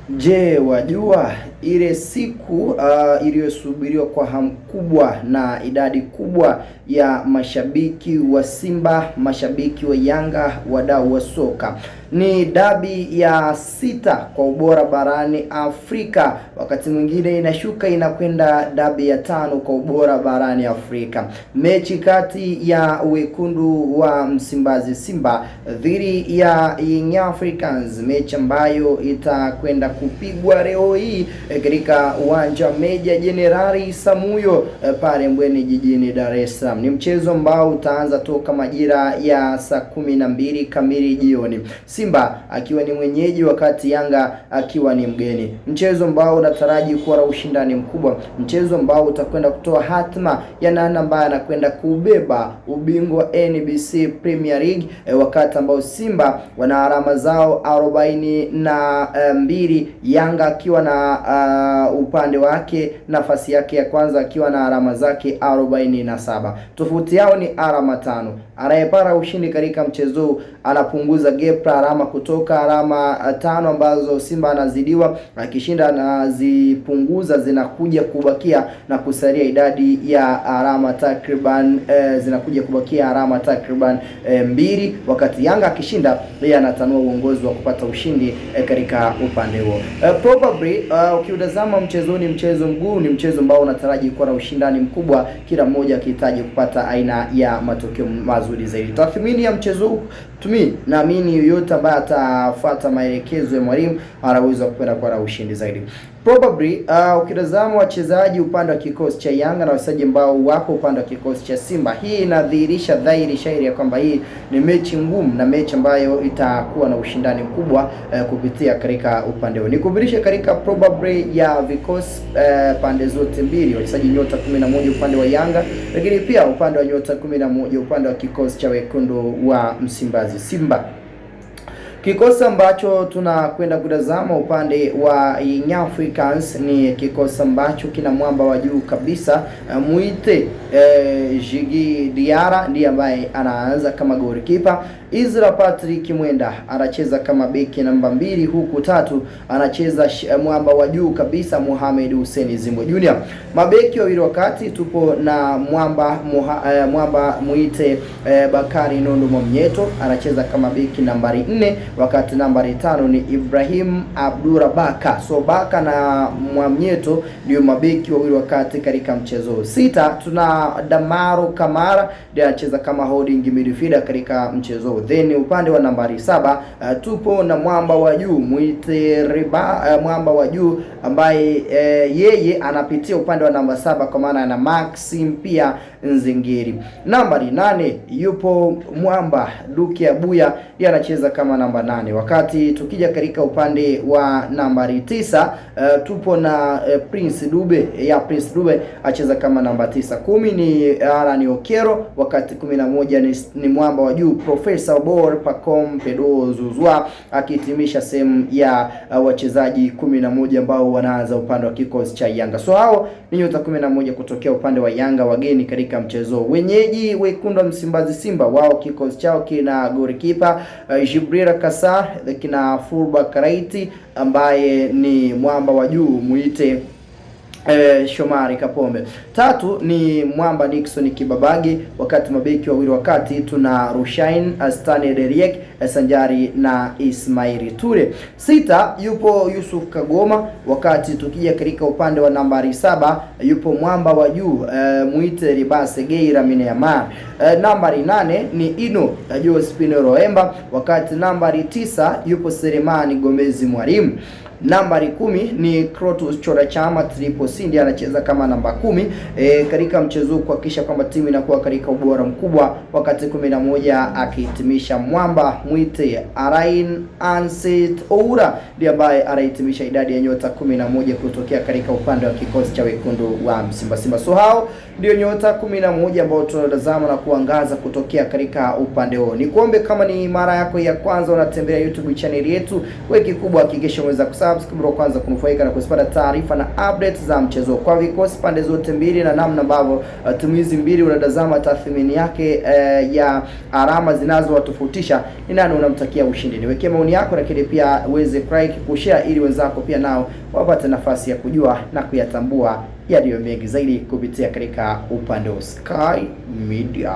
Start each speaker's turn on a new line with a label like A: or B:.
A: Je, wajua ile siku iliyosubiriwa kwa hamu kubwa na idadi kubwa ya mashabiki wa Simba, mashabiki wa Yanga, wadau wa soka. Ni dabi ya 6 kwa ubora barani Afrika. Wakati mwingine inashuka inakwenda dabi ya 5 kwa ubora barani Afrika. Mechi kati ya wekundu wa Msimbazi Simba dhidi ya Young Africans, mechi ambayo itakwenda kupigwa leo hii katika uwanja Meja Jenerali Samuyo pale Mbweni jijini Dar es Salaam. Ni mchezo ambao utaanza toka majira ya saa 12 kamili jioni. Simba akiwa ni mwenyeji wakati Yanga akiwa ni mgeni. Mchezo ambao unataraji kuwa na ushindani mkubwa. Mchezo ambao utakwenda kutoa hatma ya nani ambaye anakwenda kubeba ubingwa NBC Premier League, wakati ambao Simba wana alama zao 42, Yanga akiwa na upande wake nafasi yake ya kwanza akiwa na alama zake 47. Tofauti yao ni alama 5. Anayepata ushindi katika mchezo anapunguza gap alama kutoka alama 5 ambazo Simba anazidiwa, akishinda anazipunguza zinakuja kubakia na kusalia idadi ya alama takriban zinakuja kubakia alama takriban 2, wakati Yanga akishinda yeye anatanua uongozi wa kupata ushindi katika upande huo. Probably ukiutazama mchezo ni mchezo mgumu, ni mchezo ambao unataraji kuwa na ushindani mkubwa, kila mmoja akihitaji kupata aina ya matokeo mazuri zaidi. Tathmini ya mchezo huu naamini yoyote ambaye atafuata maelekezo ya mwalimu anaweza kupenda kwa ushindi zaidi. Probably ukitazama wachezaji upande wa kikosi cha Yanga na wachezaji ambao wako upande wa kikosi cha Simba, hii inadhihirisha dhahiri shairi ya kwamba hii ni mechi ngumu na mechi ambayo itakuwa na ushindani mkubwa kupitia katika upande huo. Nikubirisha katika probably ya vikosi pande zote mbili, wachezaji nyota 11 upande wa Yanga, lakini pia upande wa nyota 11 upande wa kikosi cha wekundu wa Msimbazi Simba. Kikosi ambacho tunakwenda kutazama upande wa Young Africans ni kikosi ambacho kina mwamba wa juu kabisa, muite Djigui Diarra ndiye ambaye anaanza kama goalkeeper. Israel Patrick Mwenda anacheza kama beki namba 2, huku 3 anacheza mwamba wa juu kabisa Mohamed Hussein Zimbo Junior. Mabeki wawili wakati tupo na mwamba muite Bakari Nondo Mwamnyeto anacheza kama beki nambari 4, wakati nambari 5 ni Ibrahim Abdurabaka. So Baka na Mwamnyeto ndio mabeki wawili wakati katika mchezo. 6 tuna Damaro Kamara ndiye anacheza kama holding midfielder katika mchezo. Then upande wa nambari 7 tupo na mwamba wa juu muite mwamba wa juu ambaye yeye anapitia upande wa namba 7 kwa maana ana Maxim pia Nzingiri. Nambari 8 yupo mwamba Duke Abuya ndiye anacheza kama namba 8, wakati tukija katika upande wa nambari 9 tupo na Prince Dube acheza kama namba 9. 10 ni Alan Okero, wakati 11 ni mwamba wa juu Professor Bor Pacom Pedro Zuzwa akihitimisha sehemu ya wachezaji 11 ambao wanaanza upande wa kikosi cha Yanga. So hao ni nyota 11 kutokea upande wa Yanga wageni katika mchezo. Wenyeji wekundu wa Msimbazi Simba, wao kikosi chao kina goalkeeper Jibril Kasar, kina Fulba Karaiti ambaye ni mwamba wa juu muite Shomari Kapombe. 3 ni mwamba Nixon Kibabage, wakati mabeki wawili wakati tuna Rushain Astane Deriek sanjari na Ismaili Ture. 6 yupo Yusuf Kagoma, wakati tukija katika upande wa nambari 7 yupo mwamba wa juu muite Ribase Geira Mineyamar. Nambari 8 ni Ino Jospin Roemba, wakati nambari 9 yupo Selemani Gomezi Mwalimu. Nambari 10 ni Krotus Chorachama Triple C ndiye anacheza kama namba 10 katika mchezo kuhakikisha kwamba timu inakuwa katika ubora mkubwa, wakati 11 akihitimisha mwamba muite Arain Anset Oura ndiye ambaye anahitimisha idadi ya nyota 11 kutokea katika upande wa kikosi cha wekundu wa Simba. So hao ndio nyota 11 ambao tunatazama na kuangaza kutokea katika upande huo. Nikuombe kama ni mara yako ya kwanza unatembelea YouTube channel yetu, wewe kikubwa hakikisha umeweza kusubscribe kwanza kunufaika na kupata taarifa na updates za mchezo. Kwa vikosi pande zote mbili na namna ambavyo timu hizi mbili unatazama tathmini yake ya alama zinazowatofautisha, ni nani unamtakia ushindi? Niwekee maoni yako, lakini pia uweze kushare ili wenzako pia nao wapate nafasi ya kujua na kuyatambua yaliyo mengi zaidi kupitia katika upande wa Sky Media.